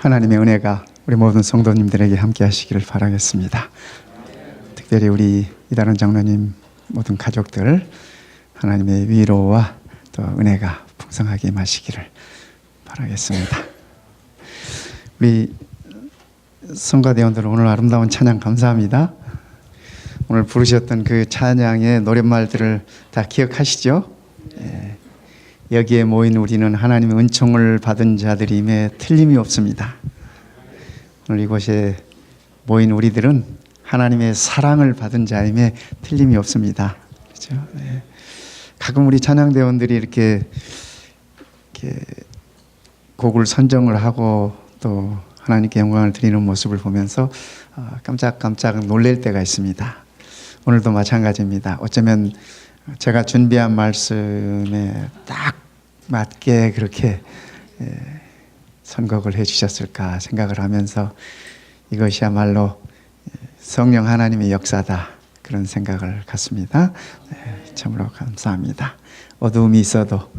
하나님의 은혜가 우리 모든 성도님들에게 함께 하시기를 바라겠습니다. 특별히 우리 이다른 장로님 모든 가족들 하나님의 위로와 또 은혜가 풍성하게 임하시기를 바라겠습니다. 우리 성가대원들 오늘 아름다운 찬양 감사합니다. 오늘 부르셨던 그 찬양의 노랫말들을 다 기억하시죠? 여기에 모인 우리는 하나님의 은총을 받은 자들임에 틀림이 없습니다. 오늘 이곳에 모인 우리들은 하나님의 사랑을 받은 자임에 틀림이 없습니다. 그렇죠? 네. 가끔 우리 찬양대원들이 이렇게 곡을 선정을 하고 또 하나님께 영광을 드리는 모습을 보면서 깜짝깜짝 놀랄 때가 있습니다. 오늘도 마찬가지입니다. 어쩌면 제가 준비한 말씀에 딱 맞게 그렇게 선곡을 해주셨을까 생각을 하면서 이것이야말로 성령 하나님의 역사다 그런 생각을 갖습니다. 참으로 감사합니다. 어두움이 있어도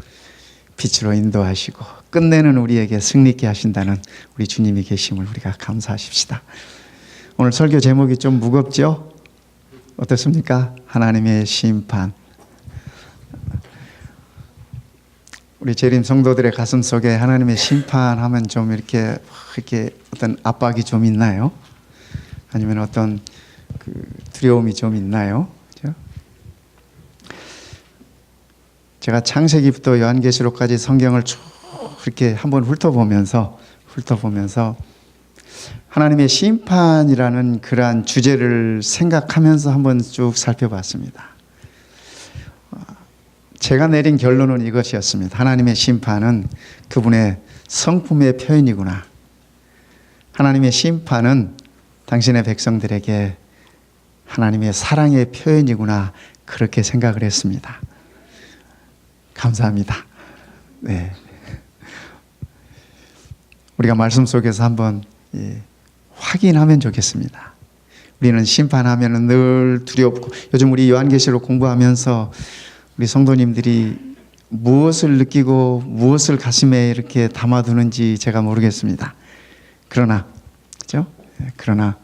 빛으로 인도하시고 끝내는 우리에게 승리케 하신다는 우리 주님이 계심을 우리가 감사하십시다. 오늘 설교 제목이 좀 무겁죠? 어떻습니까? 하나님의 심판. 우리 재림 성도들의 가슴 속에 하나님의 심판하면 좀 이렇게 어떤 압박이 좀 있나요? 아니면 어떤 두려움이 좀 있나요? 그렇죠? 제가 창세기부터 요한계시록까지 성경을 쭉 이렇게 한번 훑어보면서 하나님의 심판이라는 그러한 주제를 생각하면서 한번 쭉 살펴봤습니다. 제가 내린 결론은 이것이었습니다. 하나님의 심판은 그분의 성품의 표현이구나. 하나님의 심판은 당신의 백성들에게 하나님의 사랑의 표현이구나. 그렇게 생각을 했습니다. 감사합니다. 네. 우리가 말씀 속에서 한번 확인하면 좋겠습니다. 우리는 심판하면 늘 두렵고, 요즘 우리 요한계시록 공부하면서 우리 성도님들이 무엇을 느끼고 무엇을 가슴에 이렇게 담아두는지 제가 모르겠습니다. 그러나, 그죠? 그러나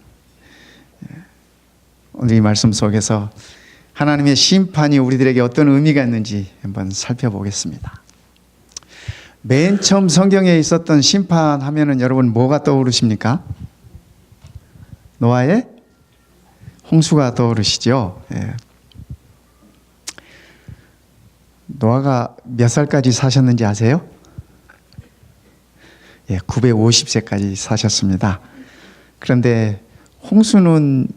오늘 이 말씀 속에서 하나님의 심판이 우리들에게 어떤 의미가 있는지 한번 살펴보겠습니다. 맨 처음 성경에 있었던 심판하면은 여러분 뭐가 떠오르십니까? 노아의 홍수가 떠오르시죠? 예. 노아가 몇 살까지 사셨는지 아세요? 예, 950세까지 사셨습니다. 그런데 홍수는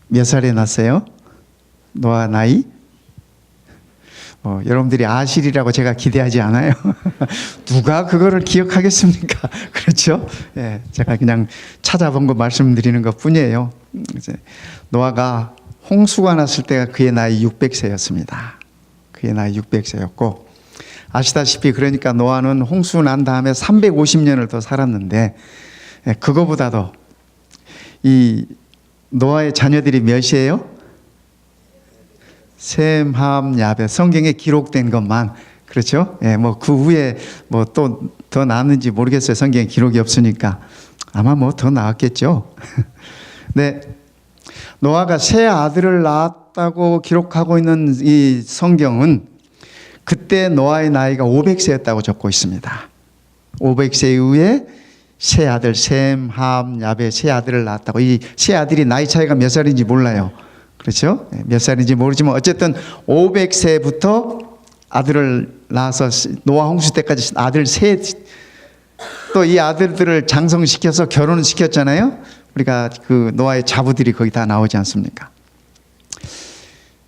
몇 살에 났어요? 노아 나이? 여러분들이 아시리라고 제가 기대하지 않아요. 누가 그거를 기억하겠습니까? 그렇죠? 예, 제가 그냥 찾아본 거 말씀드리는 것 뿐이에요. 노아가 홍수가 났을 때가 그의 나이 600세였습니다. 그의 나이 600세였고, 아시다시피 그러니까 노아는 홍수 난 다음에 350년을 더 살았는데, 그거보다도 이 노아의 자녀들이 몇이에요? 셈, 함, 야벳. 성경에 기록된 것만. 그렇죠? 예, 그 후에 또 더 나왔는지 모르겠어요. 성경에 기록이 없으니까. 아마 더 나왔겠죠. 네. 노아가 세 아들을 낳았다고 기록하고 있는 이 성경은 그때 노아의 나이가 500세였다고 적고 있습니다. 500세 이후에 세 아들, 셈, 함, 야벳 세 아들을 낳았다고. 이 세 아들이 나이 차이가 몇 살인지 몰라요. 그렇죠? 몇 살인지 모르지만 어쨌든 500세부터 아들을 낳아서 노아 홍수 때까지 아들 셋, 또 이 아들들을 장성시켜서 결혼을 시켰잖아요. 우리가 그 노아의 자부들이 거기 다 나오지 않습니까?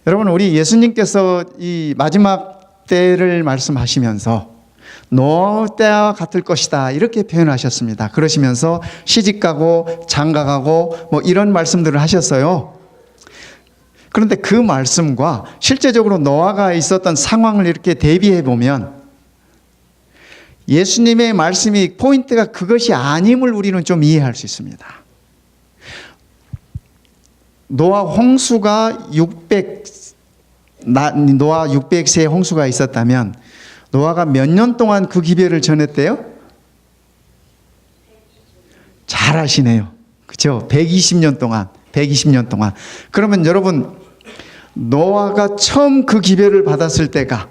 여러분, 우리 예수님께서 이 마지막 때를 말씀하시면서 노아 때와 같을 것이다 이렇게 표현하셨습니다. 그러시면서 시집가고 장가가고 이런 말씀들을 하셨어요. 그런데 그 말씀과 실제적으로 노아가 있었던 상황을 이렇게 대비해 보면 예수님의 말씀이 포인트가 그것이 아님을 우리는 좀 이해할 수 있습니다. 노아 홍수가 노아 600세의 홍수가 있었다면 노아가 몇 년 동안 그 기별을 전했대요? 잘 아시네요. 그죠? 120년 동안. 그러면 여러분, 노아가 처음 그 기별을 받았을 때가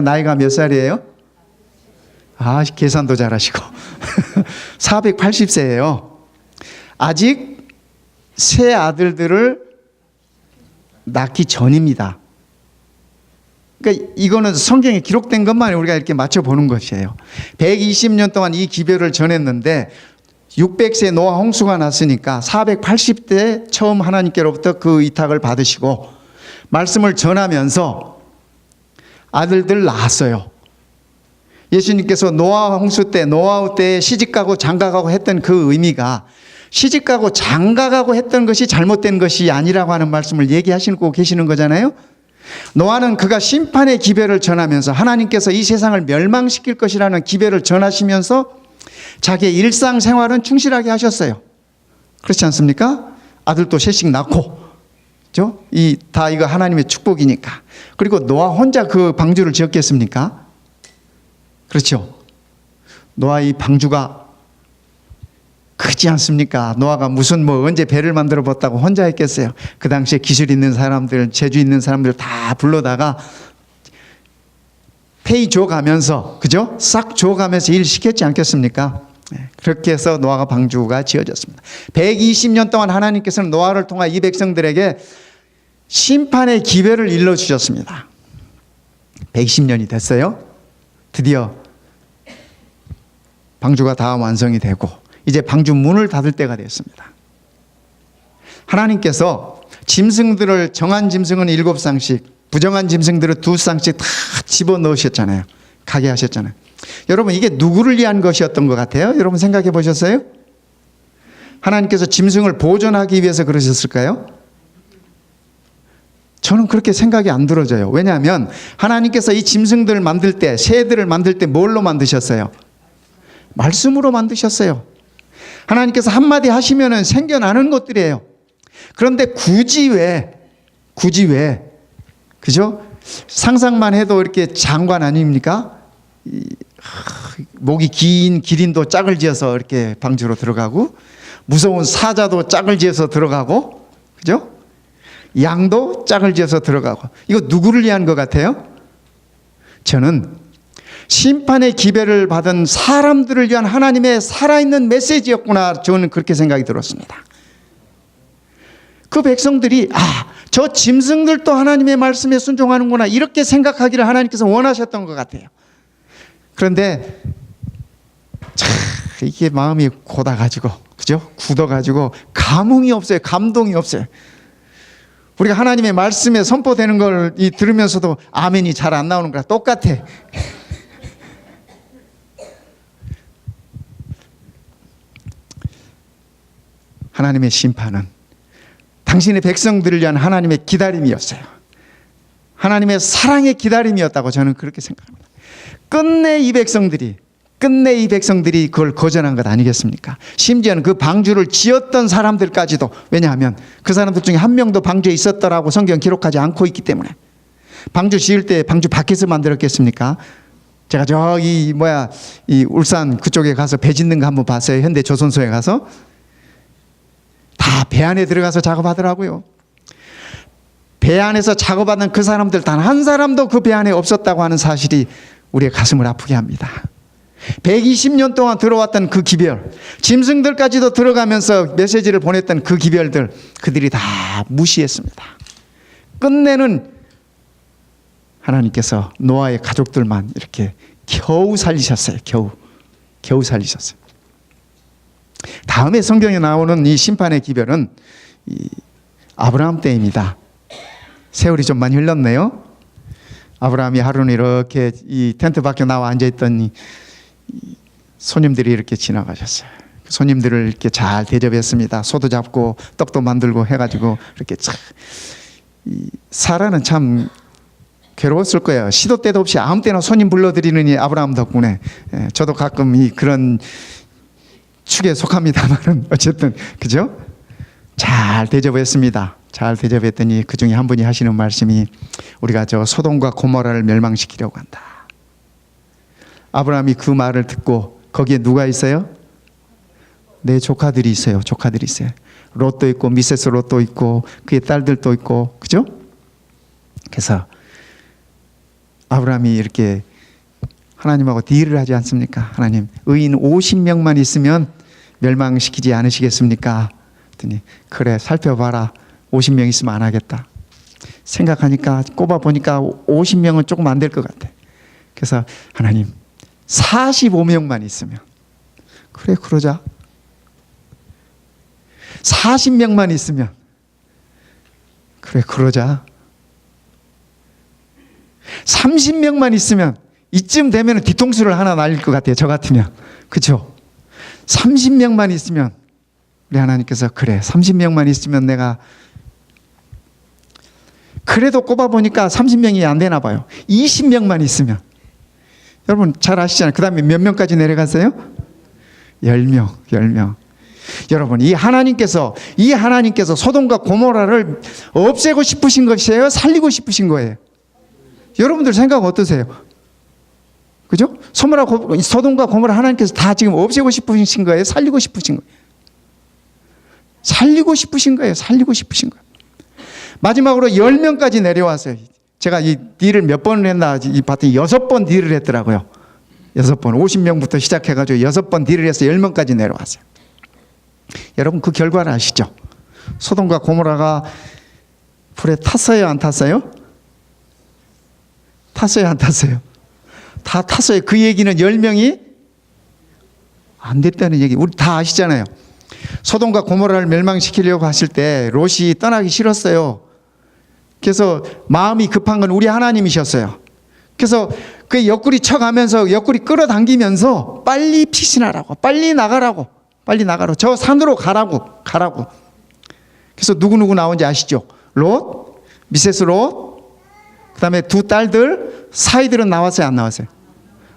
나이가 몇 살이에요? 계산도 잘하시고. 480세예요. 아직 새 아들들을 낳기 전입니다. 그러니까 이거는 성경에 기록된 것만 우리가 이렇게 맞춰보는 것이에요. 120년 동안 이 기별을 전했는데 600세 노아 홍수가 났으니까 480대 처음 하나님께로부터 그 위탁을 받으시고 말씀을 전하면서 아들들 낳았어요. 예수님께서 노아 홍수 때, 노아우 때에 시집가고 장가가고 했던 그 의미가 시집가고 장가가고 했던 것이 잘못된 것이 아니라고 하는 말씀을 얘기하시고 계시는 거잖아요. 노아는 그가 심판의 기별을 전하면서 하나님께서 이 세상을 멸망시킬 것이라는 기별을 전하시면서 자기의 일상생활은 충실하게 하셨어요. 그렇지 않습니까? 아들도 셋씩 낳고, 그죠? 다 이거 하나님의 축복이니까. 그리고 노아 혼자 그 방주를 지었겠습니까? 그렇죠? 노아 이 방주가 크지 않습니까? 노아가 무슨 언제 배를 만들어 봤다고 혼자 했겠어요? 그 당시에 기술 있는 사람들, 재주 있는 사람들 다 불러다가 페이 줘가면서, 그죠? 싹 줘가면서 일 시켰지 않겠습니까? 그렇게 해서 노아가 방주가 지어졌습니다. 120년 동안 하나님께서는 노아를 통해 이 백성들에게 심판의 기별을 일러주셨습니다. 120년이 됐어요. 드디어 방주가 다 완성이 되고 이제 방주 문을 닫을 때가 됐습니다. 하나님께서 짐승들을 정한 짐승은 7쌍씩, 부정한 짐승들을 2쌍씩 다 집어넣으셨잖아요. 가게 하셨잖아요. 여러분, 이게 누구를 위한 것이었던 것 같아요? 여러분 생각해 보셨어요? 하나님께서 짐승을 보존하기 위해서 그러셨을까요? 저는 그렇게 생각이 안 들어져요. 왜냐하면 하나님께서 이 짐승들을 만들 때, 새들을 만들 때 뭘로 만드셨어요? 말씀으로 만드셨어요. 하나님께서 한마디 하시면은 생겨나는 것들이에요. 그런데 굳이 왜, 그죠? 상상만 해도 이렇게 장관 아닙니까? 목이 긴 기린도 짝을 지어서 이렇게 방주로 들어가고, 무서운 사자도 짝을 지어서 들어가고, 그죠? 양도 짝을 지어서 들어가고. 이거 누구를 위한 것 같아요? 저는 심판의 기별을 받은 사람들을 위한 하나님의 살아있는 메시지였구나, 저는 그렇게 생각이 들었습니다. 그 백성들이 저 짐승들도 하나님의 말씀에 순종하는구나, 이렇게 생각하기를 하나님께서 원하셨던 것 같아요. 그런데 이게 마음이 고다가지고, 그죠? 굳어가지고 감흥이 없어요. 감동이 없어요. 우리가 하나님의 말씀에 선포되는 걸 들으면서도 아멘이 잘 안 나오는 거랑 똑같아. 하나님의 심판은 당신의 백성들을 위한 하나님의 기다림이었어요. 하나님의 사랑의 기다림이었다고 저는 그렇게 생각합니다. 끝내 이 백성들이 그걸 거절한 것 아니겠습니까? 심지어는 그 방주를 지었던 사람들까지도, 왜냐하면 그 사람들 중에 한 명도 방주에 있었더라고 성경 기록하지 않고 있기 때문에. 방주 지을 때 방주 밖에서 만들었겠습니까? 제가 저기 이 울산 그쪽에 가서 배 짓는 거 한번 봤어요. 현대 조선소에 가서 다 배 안에 들어가서 작업하더라고요. 배 안에서 작업하는 그 사람들 단 한 사람도 그 배 안에 없었다고 하는 사실이 우리의 가슴을 아프게 합니다. 120년 동안 들어왔던 그 기별, 짐승들까지도 들어가면서 메시지를 보냈던 그 기별들, 그들이 다 무시했습니다. 끝내는 하나님께서 노아의 가족들만 이렇게 겨우 살리셨어요. 겨우 살리셨어요. 다음에 성경에 나오는 이 심판의 기별은 아브라함 때입니다. 세월이 좀 많이 흘렀네요. 아브라함이 하루는 이렇게 이 텐트 밖에 나와 앉아있더니 손님들이 이렇게 지나가셨어요. 손님들을 이렇게 잘 대접했습니다. 소도 잡고 떡도 만들고 해가지고 이렇게 사라는 참 괴로웠을 거예요. 시도 때도 없이 아무 때나 손님 불러드리는 이 아브라함 덕분에. 저도 가끔 그런 축에 속합니다만은 어쨌든, 그죠? 잘 대접했습니다. 잘 대접했더니 그 중에 한 분이 하시는 말씀이, 우리가 저 소돔과 고모라를 멸망시키려고 한다. 아브라함이 그 말을 듣고, 거기에 누가 있어요? 네 조카들이 있어요. 조카들이 있어요. 롯도 있고 미세스 롯도 있고 그의 딸들도 있고, 그죠? 그래서 아브라함이 이렇게 하나님하고 딜을 하지 않습니까? 하나님, 의인 50명만 있으면 멸망시키지 않으시겠습니까? 그랬더니 그래, 살펴봐라. 50명 있으면 안 하겠다. 생각하니까 꼽아보니까 50명은 조금 안 될 것 같아. 그래서 하나님, 45명만 있으면, 그래, 그러자. 40명만 있으면, 그래, 그러자. 30명만 있으면, 이쯤 되면 뒤통수를 하나 날릴 것 같아요. 저 같으면. 그렇죠? 30명만 있으면, 우리 하나님께서 그래, 30명만 있으면 내가, 그래도 꼽아보니까 30명이 안 되나 봐요. 20명만 있으면. 여러분 잘 아시잖아요. 그 다음에 몇 명까지 내려갔어요? 10명. 여러분, 이 하나님께서 소돔과 고모라를 없애고 싶으신 것이에요? 살리고 싶으신 거예요? 여러분들 생각 어떠세요? 그죠? 소돔과 고모라 하나님께서 다 지금 없애고 싶으신 거예요? 살리고 싶으신 거예요? 살리고 싶으신 거예요. 마지막으로 10명까지 내려왔어요. 제가 이 딜을 몇 번을 했나 봤더니 6번 딜을 했더라고요. 6번. 50명부터 시작해가지고 6번 딜을 해서 10명까지 내려왔어요. 여러분 그 결과를 아시죠? 소돔과 고모라가 불에 탔어요? 안 탔어요? 탔어요? 안 탔어요? 다 탔어요. 그 얘기는 10명이 안 됐다는 얘기. 우리 다 아시잖아요. 소돔과 고모라를 멸망시키려고 하실 때 롯이 떠나기 싫었어요. 그래서 마음이 급한 건 우리 하나님이셨어요. 그래서 그 옆구리 쳐가면서 옆구리 끌어당기면서 빨리 피신하라고, 빨리 나가라고, 저 산으로 가라고. 그래서 누구 나온지 아시죠? 롯, 미세스 롯, 그 다음에 두 딸들, 사이들은 나왔어요? 안 나왔어요?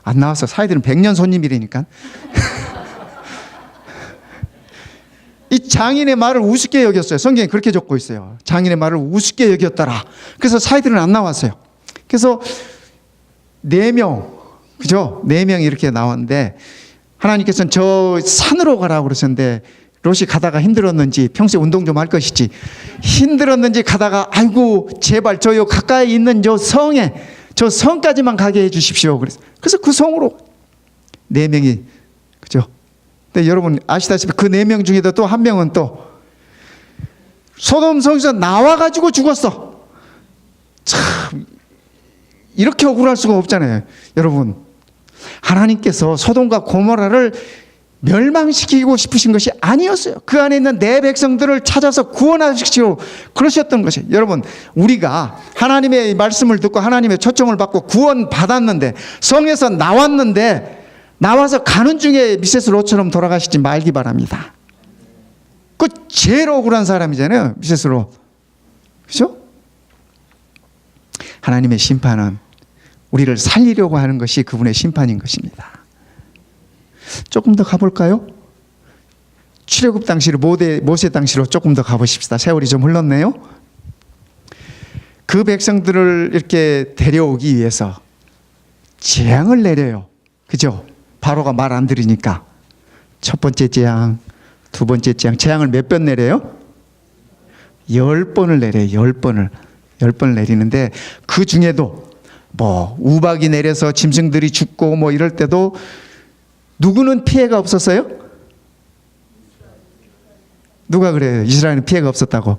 안 나왔어. 사이들은 100년 손님이라니까. 이 장인의 말을 우습게 여겼어요. 성경에 그렇게 적고 있어요. 장인의 말을 우습게 여겼더라. 그래서 사이들은 안 나왔어요. 그래서 4명, 그죠? 4명이 이렇게 나왔는데 하나님께서는 저 산으로 가라고 그러셨는데 롯이 가다가 힘들었는지, 평소에 운동 좀 할 것이지, 힘들었는지 가다가 아이고 제발 저 가까이 있는 저 성까지만 가게 해 주십시오. 그래서 그 성으로 4명이, 그죠? 근데 여러분 아시다시피 그 4명 중에도 또 한 명은 또 소돔 성에서 나와가지고 죽었어. 참 이렇게 억울할 수가 없잖아요. 여러분, 하나님께서 소돔과 고모라를 멸망시키고 싶으신 것이 아니었어요. 그 안에 있는 내 백성들을 찾아서 구원하시기로 그러셨던 것이에요. 여러분, 우리가 하나님의 말씀을 듣고 하나님의 초청을 받고 구원받았는데, 성에서 나왔는데, 나와서 가는 중에 미세스 롯처럼 돌아가시지 말기 바랍니다. 그 제일 억울한 사람이잖아요, 미세스 롯. 그죠? 하나님의 심판은 우리를 살리려고 하는 것이 그분의 심판인 것입니다. 조금 더 가볼까요? 출애굽 당시로, 모세 당시로 조금 더 가보십시다. 세월이 좀 흘렀네요. 그 백성들을 이렇게 데려오기 위해서 재앙을 내려요. 그죠? 바로가 말 안 들으니까. 첫 번째 재앙, 두 번째 재앙을 몇 번 내려요? 10번을 내려요. 10번을 내리는데, 그 중에도 뭐 우박이 내려서 짐승들이 죽고 뭐 이럴 때도 누구는 피해가 없었어요? 누가 그래요? 이스라엘은 피해가 없었다고.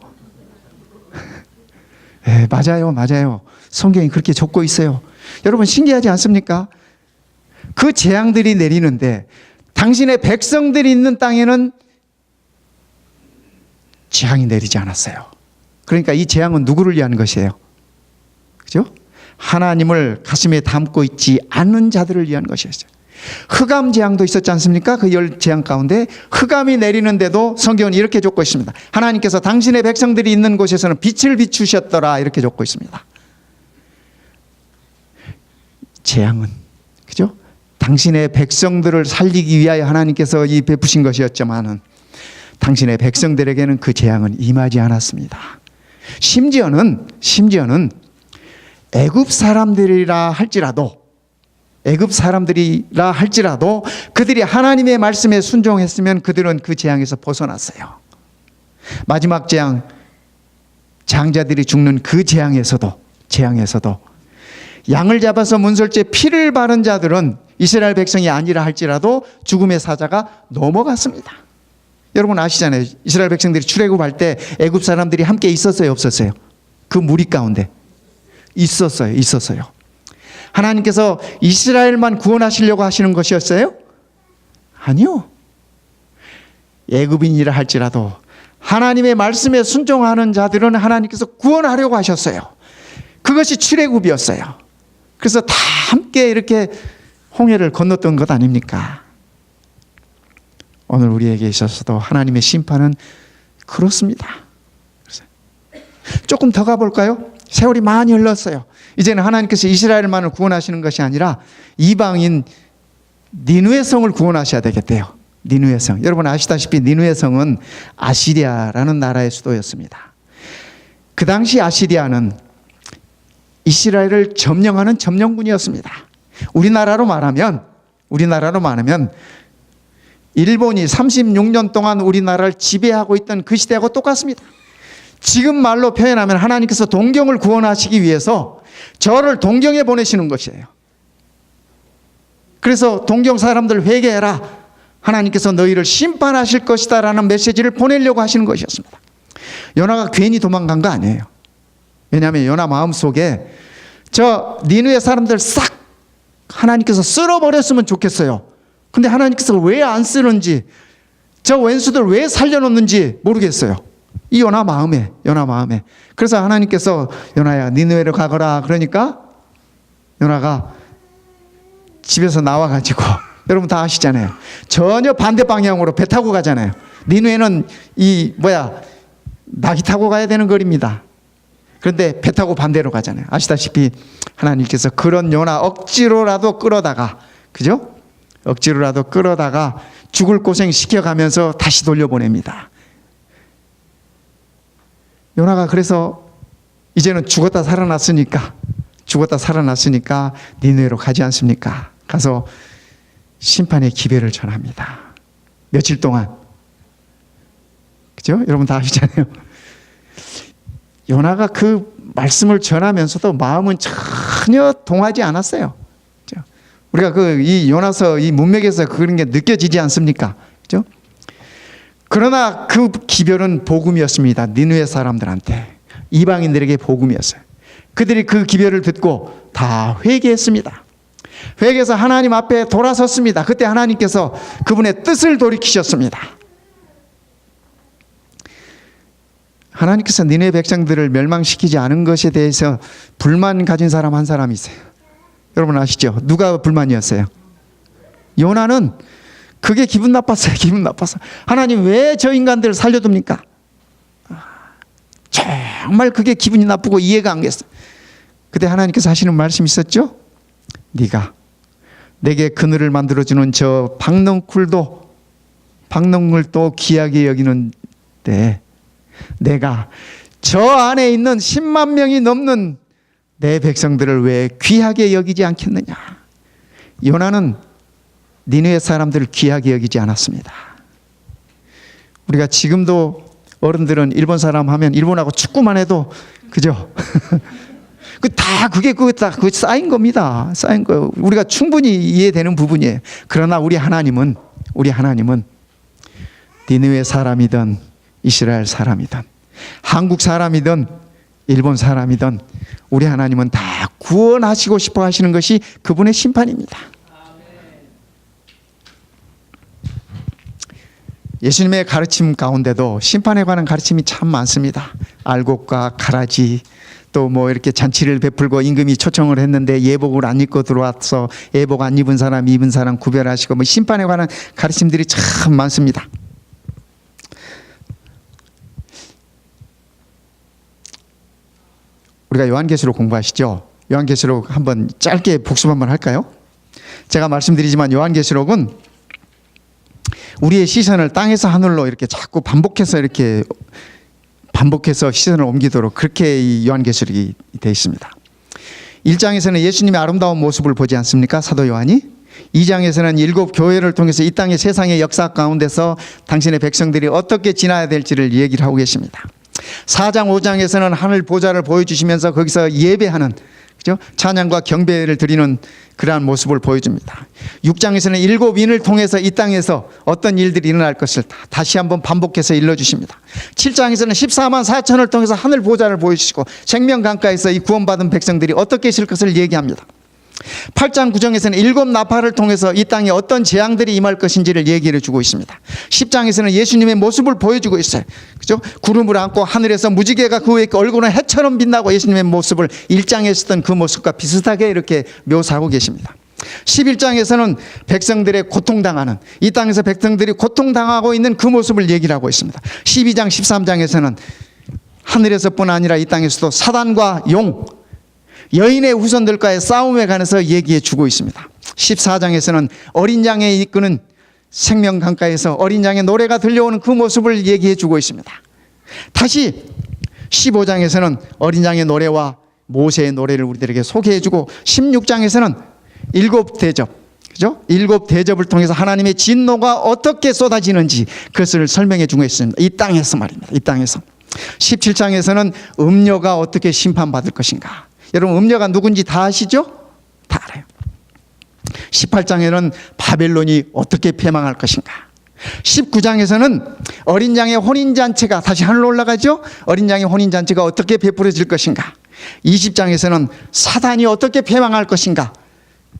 네, 맞아요. 성경이 그렇게 적고 있어요. 여러분 신기하지 않습니까? 그 재앙들이 내리는데 당신의 백성들이 있는 땅에는 재앙이 내리지 않았어요. 그러니까 이 재앙은 누구를 위한 것이에요? 그죠? 하나님을 가슴에 담고 있지 않는 자들을 위한 것이었어요. 흑암 재앙도 있었지 않습니까? 그 10재앙 가운데 흑암이 내리는데도 성경은 이렇게 적고 있습니다. 하나님께서 당신의 백성들이 있는 곳에서는 빛을 비추셨더라, 이렇게 적고 있습니다. 재앙은, 그죠? 당신의 백성들을 살리기 위하여 하나님께서 이 베푸신 것이었지만은 당신의 백성들에게는 그 재앙은 임하지 않았습니다. 심지어는 애굽 사람들이라 할지라도 애굽 사람들이라 할지라도 그들이 하나님의 말씀에 순종했으면 그들은 그 재앙에서 벗어났어요. 마지막 재앙, 장자들이 죽는 그 재앙에서도 양을 잡아서 문설주에 피를 바른 자들은 이스라엘 백성이 아니라 할지라도 죽음의 사자가 넘어갔습니다. 여러분 아시잖아요. 이스라엘 백성들이 출애굽할 때 애굽 사람들이 함께 있었어요, 없었어요? 그 무리 가운데 있었어요. 하나님께서 이스라엘만 구원하시려고 하시는 것이었어요? 아니요. 애굽인이라 할지라도 하나님의 말씀에 순종하는 자들은 하나님께서 구원하려고 하셨어요. 그것이 출애굽이었어요. 그래서 다 함께 이렇게 홍해를 건넜던 것 아닙니까? 오늘 우리에게 있어서도 하나님의 심판은 그렇습니다. 조금 더 가볼까요? 세월이 많이 흘렀어요. 이제는 하나님께서 이스라엘만을 구원하시는 것이 아니라 이방인 니느웨 성을 구원하셔야 되겠대요. 니느웨 성. 여러분 아시다시피 니느웨 성은 아시리아라는 나라의 수도였습니다. 그 당시 아시리아는 이스라엘을 점령하는 점령군이었습니다. 우리나라로 말하면 일본이 36년 동안 우리나라를 지배하고 있던 그 시대하고 똑같습니다. 지금 말로 표현하면 하나님께서 동경을 구원하시기 위해서 저를 동경에 보내시는 것이에요. 그래서 동경 사람들 회개해라. 하나님께서 너희를 심판하실 것이다 라는 메시지를 보내려고 하시는 것이었습니다. 요나가 괜히 도망간 거 아니에요. 왜냐하면 요나 마음속에 저 니느웨 사람들 싹 하나님께서 쓸어버렸으면 좋겠어요. 근데 하나님께서 왜 안 쓰는지, 저 왼수들 왜 살려놓는지 모르겠어요. 이 요나 마음에. 그래서 하나님께서 요나야 니느웨로 가거라. 그러니까 요나가 집에서 나와가지고 여러분 다 아시잖아요. 전혀 반대 방향으로 배 타고 가잖아요. 니느웨는 낙이 타고 가야 되는 거리입니다. 그런데 배 타고 반대로 가잖아요. 아시다시피 하나님께서 그런 요나 억지로라도 끌어다가, 그죠? 억지로라도 끌어다가 죽을 고생 시켜가면서 다시 돌려보냅니다. 요나가 그래서 이제는 죽었다 살아났으니까 니느웨로 가지 않습니까? 가서 심판의 기별을 전합니다. 며칠 동안. 그죠? 여러분 다 아시잖아요. 요나가 그 말씀을 전하면서도 마음은 전혀 동하지 않았어요. 그죠? 우리가 이 요나서 이 문맥에서 그런 게 느껴지지 않습니까? 그죠? 그러나 그 기별은 복음이었습니다. 니느웨 사람들한테, 이방인들에게 복음이었어요. 그들이 그 기별을 듣고 다 회개했습니다. 회개해서 하나님 앞에 돌아섰습니다. 그때 하나님께서 그분의 뜻을 돌이키셨습니다. 하나님께서 니느웨 백성들을 멸망시키지 않은 것에 대해서 불만 가진 사람 한 사람이 있어요. 여러분 아시죠? 누가 불만이었어요? 요나는 그게 기분 나빴어요. 하나님 왜 저 인간들을 살려둡니까? 정말 그게 기분이 나쁘고 이해가 안 갔어요. 그때 하나님께서 하시는 말씀이 있었죠? 네가 내게 그늘을 만들어주는 저 박농굴도 귀하게 여기는데 내가 저 안에 있는 10만 명이 넘는 내 백성들을 왜 귀하게 여기지 않겠느냐. 요나는 니느웨 사람들을 귀하게 여기지 않았습니다. 우리가 지금도 어른들은 일본 사람 하면 일본하고 축구만 해도 그죠? 그게 쌓인 겁니다. 쌓인 거. 우리가 충분히 이해되는 부분이에요. 그러나 우리 하나님은 니느웨 사람이든 이스라엘 사람이든 한국 사람이든 일본 사람이든 우리 하나님은 다 구원하시고 싶어 하시는 것이 그분의 심판입니다. 예수님의 가르침 가운데도 심판에 관한 가르침이 참 많습니다. 알곡과 가라지, 또 이렇게 잔치를 베풀고 임금이 초청을 했는데 예복을 안 입고 들어와서 예복 안 입은 사람, 입은 사람 구별하시고 심판에 관한 가르침들이 참 많습니다. 우리가 요한계시록 공부하시죠? 요한계시록 한번 짧게 복습 한번 할까요? 제가 말씀드리지만 요한계시록은 우리의 시선을 땅에서 하늘로 이렇게 자꾸 반복해서 시선을 옮기도록 그렇게 이 요한계시록이 되어 있습니다. 1장에서는 예수님의 아름다운 모습을 보지 않습니까? 사도 요한이. 2장에서는 7 교회를 통해서 이 땅의 세상의 역사 가운데서 당신의 백성들이 어떻게 지나야 될지를 얘기를 하고 계십니다. 4장 5장에서는 하늘 보좌를 보여주시면서 거기서 예배하는, 그죠? 찬양과 경배를 드리는 그러한 모습을 보여줍니다. 6장에서는 7인을 통해서 이 땅에서 어떤 일들이 일어날 것을 다시 한번 반복해서 일러주십니다. 7장에서는 14만 4천을 통해서 하늘 보좌를 보여주시고 생명 강가에서 이 구원받은 백성들이 어떻게 있을 것을 얘기합니다. 8장 9장에서는 7 나팔을 통해서 이 땅에 어떤 재앙들이 임할 것인지를 얘기를 해주고 있습니다. 10장에서는 예수님의 모습을 보여주고 있어요. 그죠? 구름을 안고 하늘에서 무지개가 그 위에 얼굴은 해처럼 빛나고 예수님의 모습을 1장에 있었던 그 모습과 비슷하게 이렇게 묘사하고 계십니다. 11장에서는 백성들의 고통당하는, 이 땅에서 백성들이 고통당하고 있는 그 모습을 얘기를 하고 있습니다. 12장 13장에서는 하늘에서뿐 아니라 이 땅에서도 사단과 용, 여인의 후손들과의 싸움에 관해서 얘기해 주고 있습니다. 14장에서는 어린 양의 이끄는 생명 강가에서 어린 양의 노래가 들려오는 그 모습을 얘기해 주고 있습니다. 다시 15장에서는 어린 양의 노래와 모세의 노래를 우리들에게 소개해 주고, 16장에서는 7 대접, 그죠? 7 대접을 통해서 하나님의 진노가 어떻게 쏟아지는지 그것을 설명해 주고 있습니다. 이 땅에서 말입니다. 이 땅에서. 17장에서는 음녀가 어떻게 심판받을 것인가. 여러분, 음녀가 누군지 다 아시죠? 다 알아요. 18장에는 바벨론이 어떻게 패망할 것인가. 19장에서는 어린 양의 혼인잔치가 다시 하늘로 올라가죠. 어린 양의 혼인잔치가 어떻게 베풀어질 것인가. 20장에서는 사단이 어떻게 패망할 것인가.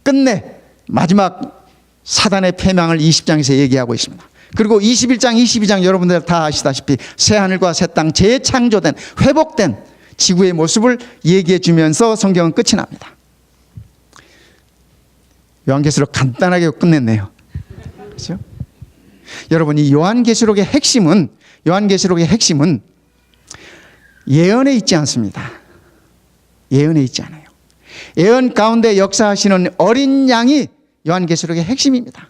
끝내 마지막 사단의 패망을 20장에서 얘기하고 있습니다. 그리고 21장, 22장 여러분들 다 아시다시피 새하늘과 새 땅 재창조된, 회복된 지구의 모습을 얘기해 주면서 성경은 끝이 납니다. 요한계시록 간단하게 끝냈네요. 그렇죠? 여러분, 이 요한계시록의 핵심은 예언에 있지 않습니다. 예언에 있지 않아요. 예언 가운데 역사하시는 어린 양이 요한계시록의 핵심입니다.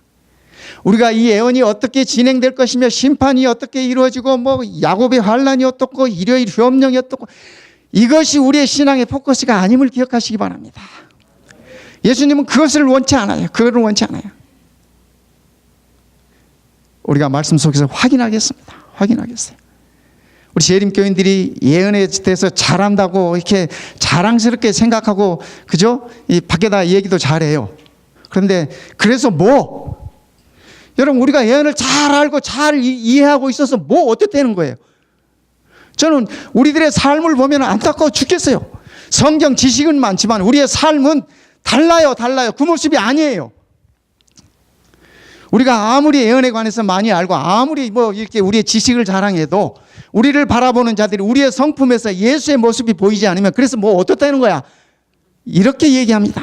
우리가 이 예언이 어떻게 진행될 것이며 심판이 어떻게 이루어지고 뭐 야곱의 환란이 어떻고 일요일 휴업령이 어떻고, 이것이 우리의 신앙의 포커스가 아님을 기억하시기 바랍니다. 예수님은 그것을 원치 않아요. 그거를 원치 않아요. 우리가 말씀 속에서 확인하겠습니다. 확인하겠어요. 우리 재림교인들이 예언에 대해서 잘한다고 이렇게 자랑스럽게 생각하고, 그죠? 이 밖에다 얘기도 잘해요. 그런데 그래서 뭐? 여러분, 우리가 예언을 잘 알고 잘 이해하고 있어서 뭐 어떻다는 거예요? 저는 우리들의 삶을 보면 안타까워 죽겠어요. 성경 지식은 많지만 우리의 삶은 달라요. 그 모습이 아니에요. 우리가 아무리 예언에 관해서 많이 알고 아무리 뭐 이렇게 우리의 지식을 자랑해도 우리를 바라보는 자들이 우리의 성품에서 예수의 모습이 보이지 않으면 그래서 뭐 어떻다는 거야? 이렇게 얘기합니다.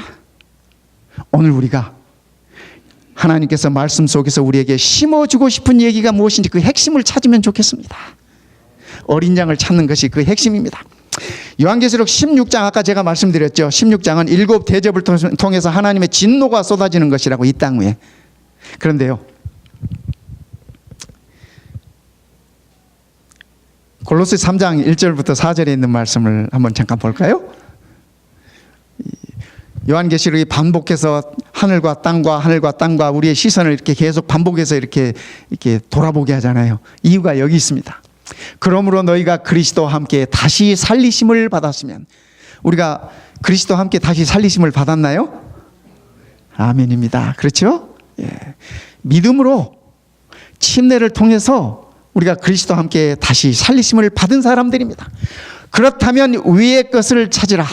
오늘 우리가 하나님께서 말씀 속에서 우리에게 심어주고 싶은 얘기가 무엇인지 그 핵심을 찾으면 좋겠습니다. 어린 양을 찾는 것이 그 핵심입니다. 요한계시록 16장, 아까 제가 말씀드렸죠. 16장은 7 대접을 통해서 하나님의 진노가 쏟아지는 것이라고, 이 땅 위에. 그런데요, 골로새 3장 1절부터 4절에 있는 말씀을 한번 잠깐 볼까요? 요한계시록이 반복해서 하늘과 땅과 우리의 시선을 이렇게 계속 반복해서 이렇게 돌아보게 하잖아요. 이유가 여기 있습니다. 그러므로 너희가 그리스도와 함께 다시 살리심을 받았으면, 우리가 그리스도와 함께 다시 살리심을 받았나요? 아멘입니다. 그렇죠? 예. 믿음으로 침례를 통해서 우리가 그리스도와 함께 다시 살리심을 받은 사람들입니다. 그렇다면 위의 것을 찾으라.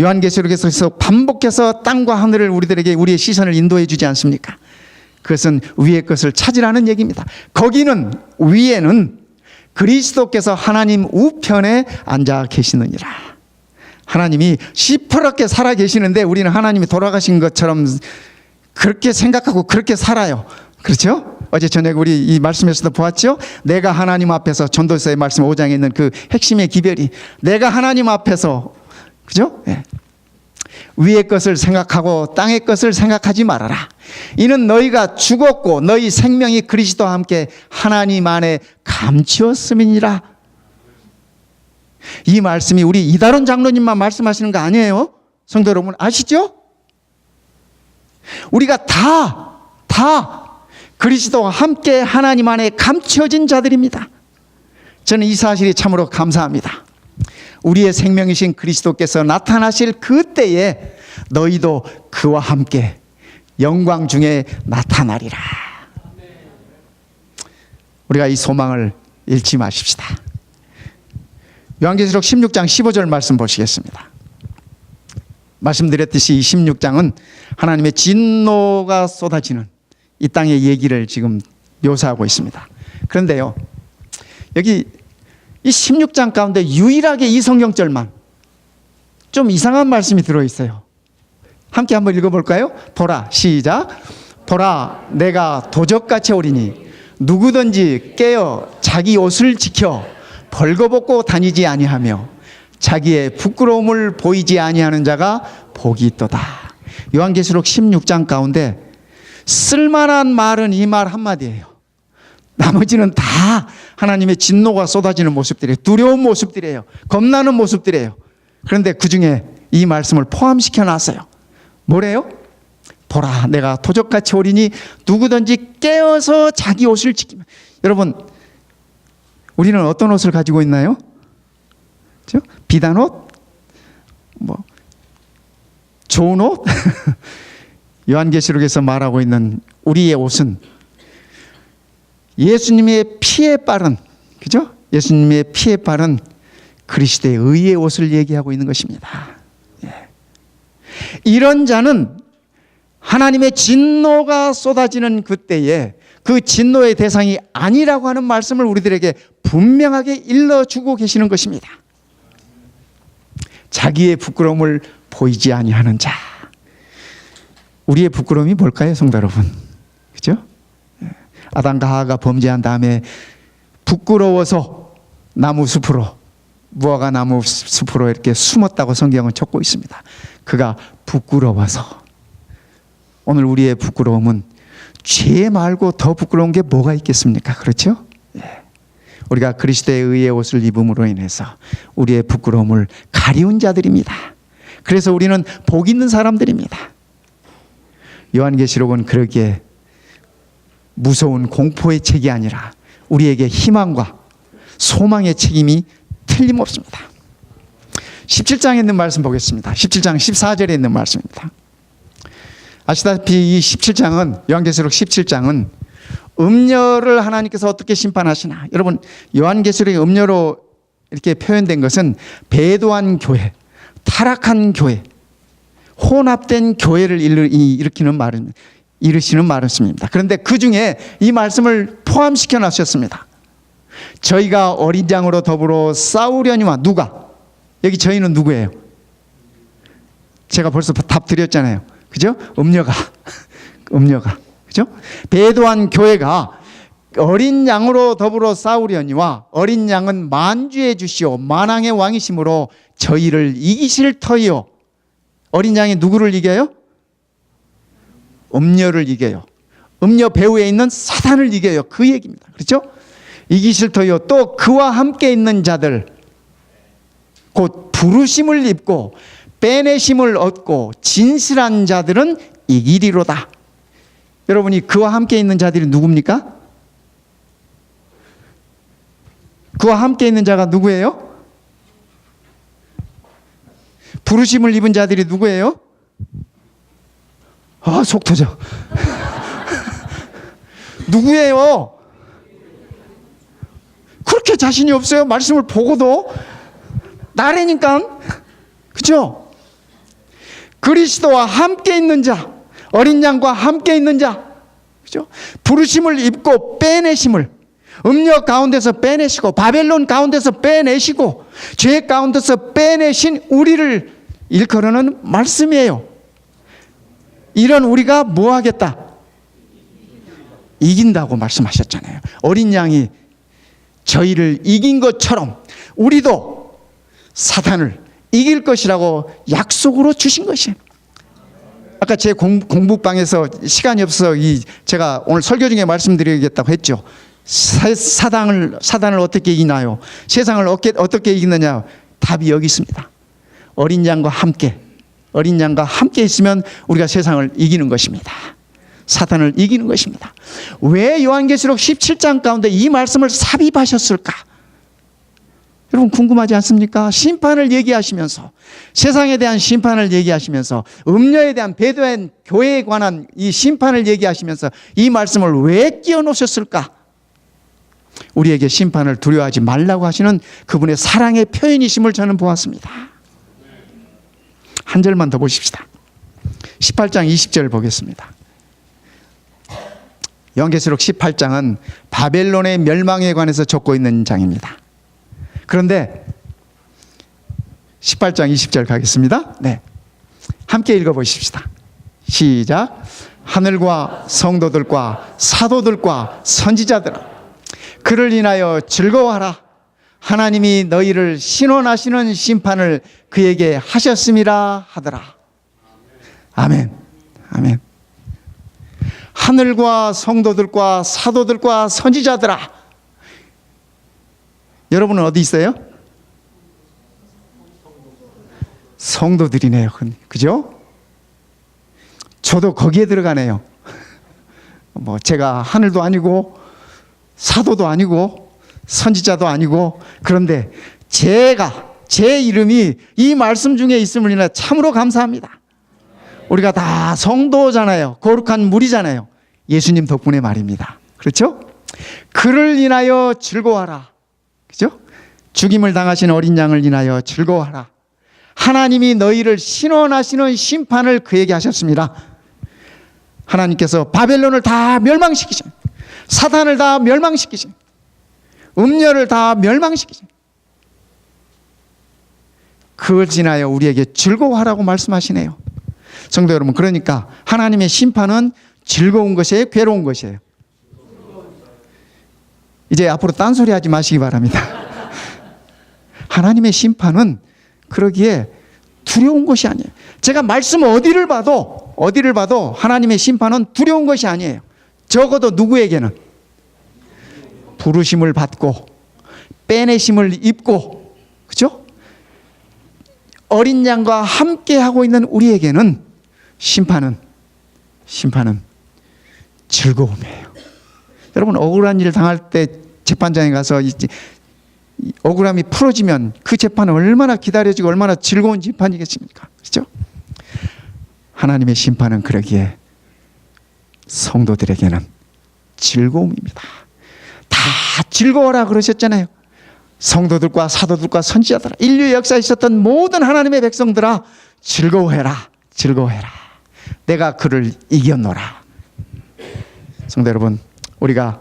요한계시록에서 반복해서 땅과 하늘을 우리들에게 우리의 시선을 인도해 주지 않습니까? 그것은 위의 것을 찾으라는 얘기입니다. 거기는, 위에는 그리스도께서 하나님 우편에 앉아 계시느니라. 하나님이 시퍼렇게 살아 계시는데 우리는 하나님이 돌아가신 것처럼 그렇게 생각하고 그렇게 살아요. 그렇죠? 어제 저녁에 우리 이 말씀에서도 보았죠? 내가 하나님 앞에서, 전도서의 말씀 5장에 있는 그 핵심의 기별이, 내가 하나님 앞에서, 그죠? 예. 위의 것을 생각하고 땅의 것을 생각하지 말아라. 이는 너희가 죽었고 너희 생명이 그리스도와 함께 하나님 안에 감추었음이니라. 이 말씀이 우리 이다론 장로님만 말씀하시는 거 아니에요. 성도 여러분 아시죠? 우리가 다 그리스도와 함께 하나님 안에 감춰진 자들입니다. 저는 이 사실이 참으로 감사합니다. 우리의 생명이신 그리스도께서 나타나실 그때에 너희도 그와 함께 영광 중에 나타나리라. 우리가 이 소망을 잃지 마십시다. 요한계시록 16장 15절 말씀 보시겠습니다. 말씀드렸듯이 이 16장은 하나님의 진노가 쏟아지는 이 땅의 얘기를 지금 묘사하고 있습니다. 그런데요, 여기 이 16장 가운데 유일하게 이 성경절만 좀 이상한 말씀이 들어있어요. 함께 한번 읽어볼까요? 보라, 시작. 보라, 내가 도적같이 오리니 누구든지 깨어 자기 옷을 지켜 벌거벗고 다니지 아니하며 자기의 부끄러움을 보이지 아니하는 자가 복이 있도다. 요한계시록 16장 가운데 쓸만한 말은 이 말 한마디예요. 나머지는 다 하나님의 진노가 쏟아지는 모습들이에요. 두려운 모습들이에요. 겁나는 모습들이에요. 그런데 그 중에 이 말씀을 포함시켜 놨어요. 뭐래요? 보라, 내가 도적같이 오리니 누구든지 깨어서 자기 옷을 지키면. 여러분, 우리는 어떤 옷을 가지고 있나요? 그렇죠? 비단 옷? 뭐 좋은 옷? 요한계시록에서 말하고 있는 우리의 옷은 예수님의 피에 빠른, 그죠? 예수님의 피에 빠른 그리스도의 의의 옷을 얘기하고 있는 것입니다. 예. 이런 자는 하나님의 진노가 쏟아지는 그때에 그 진노의 대상이 아니라고 하는 말씀을 우리들에게 분명하게 일러주고 계시는 것입니다. 자기의 부끄러움을 보이지 아니하는 자. 우리의 부끄러움이 뭘까요, 성도 여러분? 그죠? 아담과 하와가 범죄한 다음에 부끄러워서 나무 숲으로, 무화과 나무 숲으로 이렇게 숨었다고 성경은 적고 있습니다. 그가 부끄러워서. 오늘 우리의 부끄러움은 죄 말고 더 부끄러운 게 뭐가 있겠습니까? 그렇죠? 예. 우리가 그리스도의 의의 옷을 입음으로 인해서 우리의 부끄러움을 가리운 자들입니다. 그래서 우리는 복 있는 사람들입니다. 요한계시록은 그러기에 무서운 공포의 책이 아니라 우리에게 희망과 소망의 책임이 틀림없습니다. 17장에 있는 말씀 보겠습니다. 17장 14절에 있는 말씀입니다. 아시다시피 이 17장은, 요한계시록 17장은 음녀를 하나님께서 어떻게 심판하시나. 여러분, 요한계시록의 음녀로 이렇게 표현된 것은 배도한 교회, 타락한 교회, 혼합된 교회를 일으키는 말은, 이르시는 말씀입니다. 그런데 그 중에 이 말씀을 포함시켜 놨었습니다. 저희가 어린 양으로 더불어 싸우려니와. 누가? 여기 저희는 누구예요? 제가 벌써 답 드렸잖아요. 그죠? 음녀가. 그죠? 배도한 교회가 어린 양으로 더불어 싸우려니와 어린 양은 만주의 주시오 만왕의 왕이심으로 저희를 이기실 터이요. 어린 양이 누구를 이겨요? 음녀를 이겨요. 음녀 배후에 있는 사탄을 이겨요. 그 얘기입니다. 그렇죠? 이기실 터이요. 또 그와 함께 있는 자들, 곧 부르심을 입고 빼내심을 얻고 진실한 자들은 이기리로다. 여러분이 그와 함께 있는 자들이 누굽니까? 그와 함께 있는 자가 누구예요? 부르심을 입은 자들이 누구예요? 아, 속 터져. 누구예요? 그렇게 자신이 없어요. 말씀을 보고도. 나래니까. 그죠? 그리스도와 함께 있는 자, 어린 양과 함께 있는 자, 그죠? 부르심을 입고 빼내심을, 음녀 가운데서 빼내시고 바벨론 가운데서 빼내시고 죄 가운데서 빼내신 우리를 일컬어는 말씀이에요. 이런 우리가 뭐 하겠다? 이긴다고 말씀하셨잖아요. 어린 양이 저희를 이긴 것처럼 우리도 사탄을 이길 것이라고 약속으로 주신 것이에요. 아까 제 공부방에서 시간이 없어서 제가 오늘 설교 중에 말씀드리겠다고 했죠. 사단을 어떻게 이기나요? 세상을 어떻게 이기느냐? 답이 여기 있습니다. 어린 양과 함께 어린 양과 함께 있으면 우리가 세상을 이기는 것입니다. 사탄을 이기는 것입니다. 왜 요한계시록 17장 가운데 이 말씀을 삽입하셨을까? 여러분 궁금하지 않습니까? 심판을 얘기하시면서, 세상에 대한 심판을 얘기하시면서, 음녀에 대한 배도한 교회에 관한 이 심판을 얘기하시면서 이 말씀을 왜 끼워 놓으셨을까? 우리에게 심판을 두려워하지 말라고 하시는 그분의 사랑의 표현이심을 저는 보았습니다. 한 절만 더 보십시다. 18장 20절 보겠습니다. 요한계시록 18장은 바벨론의 멸망에 관해서 적고 있는 장입니다. 그런데 18장 20절 가겠습니다. 네, 함께 읽어보십시다. 시작. 하늘과 성도들과 사도들과 선지자들아, 그를 인하여 즐거워하라. 하나님이 너희를 신원하시는 심판을 그에게 하셨음이라 하더라. 아멘. 아멘. 하늘과 성도들과 사도들과 선지자들아. 여러분은 어디 있어요? 성도들이네요. 그죠? 저도 거기에 들어가네요. 뭐 제가 하늘도 아니고 사도도 아니고 선지자도 아니고, 그런데 제 이름이 이 말씀 중에 있음을 인해 참으로 감사합니다. 우리가 다 성도잖아요. 거룩한 무리잖아요. 예수님 덕분에 말입니다. 그렇죠? 그를 인하여 즐거워하라. 그죠? 죽임을 당하신 어린 양을 인하여 즐거워하라. 하나님이 너희를 신원하시는 심판을 그에게 하셨습니다. 하나님께서 바벨론을 다 멸망시키신, 사탄을 다 멸망시키신, 음녀를 다 멸망시키신, 그걸 지나여 우리에게 즐거워하라고 말씀하시네요. 성도 여러분, 그러니까 하나님의 심판은 즐거운 것이에요? 괴로운 것이에요? 이제 앞으로 딴소리 하지 마시기 바랍니다. 하나님의 심판은 그러기에 두려운 것이 아니에요. 제가 말씀 어디를 봐도 하나님의 심판은 두려운 것이 아니에요. 적어도 누구에게는 부르심을 받고 빼내심을 입고, 그죠? 어린 양과 함께 하고 있는 우리에게는 심판은 즐거움이에요. 여러분, 억울한 일 당할 때 재판장에 가서 억울함이 풀어지면 그 재판은 얼마나 기다려지고 얼마나 즐거운 재판이겠습니까? 그렇죠? 하나님의 심판은 그러기에 성도들에게는 즐거움입니다. 다 즐거워라 그러셨잖아요. 성도들과 사도들과 선지자들아, 인류의 역사에 있었던 모든 하나님의 백성들아, 즐거워해라. 내가 그를 이겼노라. 성도 여러분, 우리가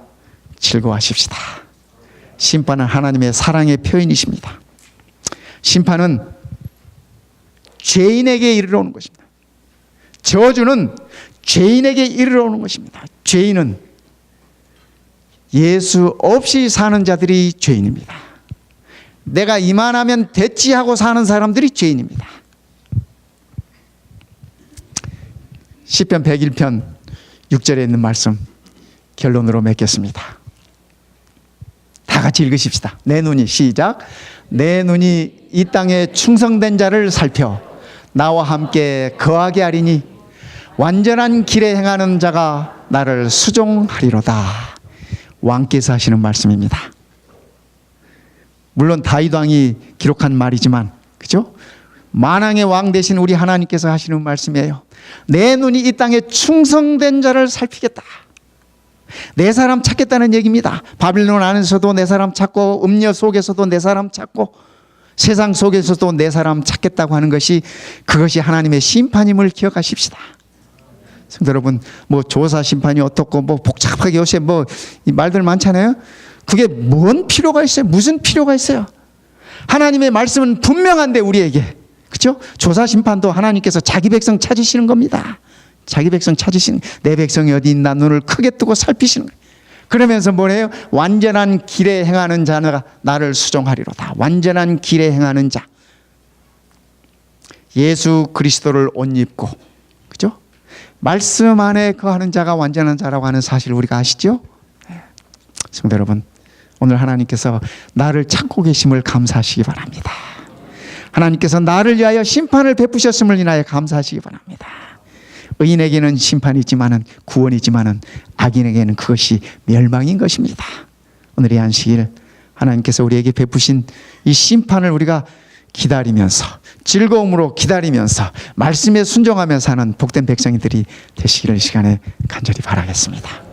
즐거워하십시다. 심판은 하나님의 사랑의 표현이십니다. 심판은 죄인에게 이르러 오는 것입니다. 저주는 죄인에게 이르러 오는 것입니다. 죄인은 예수 없이 사는 자들이 죄인입니다. 내가 이만하면 됐지 하고 사는 사람들이 죄인입니다. 시편 101편 6절에 있는 말씀 결론으로 맺겠습니다. 다 같이 읽으십시다. 내 눈이, 시작. 내 눈이 이 땅에 충성된 자를 살펴 나와 함께 거하게 하리니 완전한 길에 행하는 자가 나를 수종하리로다. 왕께서 하시는 말씀입니다. 물론 다윗 왕이 기록한 말이지만, 그죠? 만왕의 왕 되신 우리 하나님께서 하시는 말씀이에요. 내 눈이 이 땅에 충성된 자를 살피겠다. 내 사람 찾겠다는 얘기입니다. 바빌론 안에서도 내 사람 찾고, 음녀 속에서도 내 사람 찾고, 세상 속에서도 내 사람 찾겠다고 하는 것이, 그것이 하나님의 심판임을 기억하십시다. 성도 여러분, 뭐 조사 심판이 어떻고 뭐 복잡하게 요새 뭐 이 말들 많잖아요. 그게 뭔 필요가 있어요? 무슨 필요가 있어요? 하나님의 말씀은 분명한데 우리에게, 그렇죠? 조사 심판도 하나님께서 자기 백성 찾으시는 겁니다. 자기 백성 찾으시는, 내 백성이 어디 있나 눈을 크게 뜨고 살피시는 거예요. 그러면서 뭐래요? 완전한 길에 행하는 자가 나를 수종하리로다. 완전한 길에 행하는 자, 예수 그리스도를 옷 입고, 그죠? 말씀 안에 거하는 자가 완전한 자라고 하는 사실 우리가 아시죠? 성도 여러분, 오늘 하나님께서 나를 찾고 계심을 감사하시기 바랍니다. 하나님께서 나를 위하여 심판을 베푸셨음을 인하여 감사하시기 바랍니다. 의인에게는 심판이지만은 구원이지만은 악인에게는 그것이 멸망인 것입니다. 오늘 이 안식일 하나님께서 우리에게 베푸신 이 심판을 우리가 기다리면서 즐거움으로 기다리면서 말씀에 순종하며 사는 복된 백성들이 되시기를 이 시간에 간절히 바라겠습니다.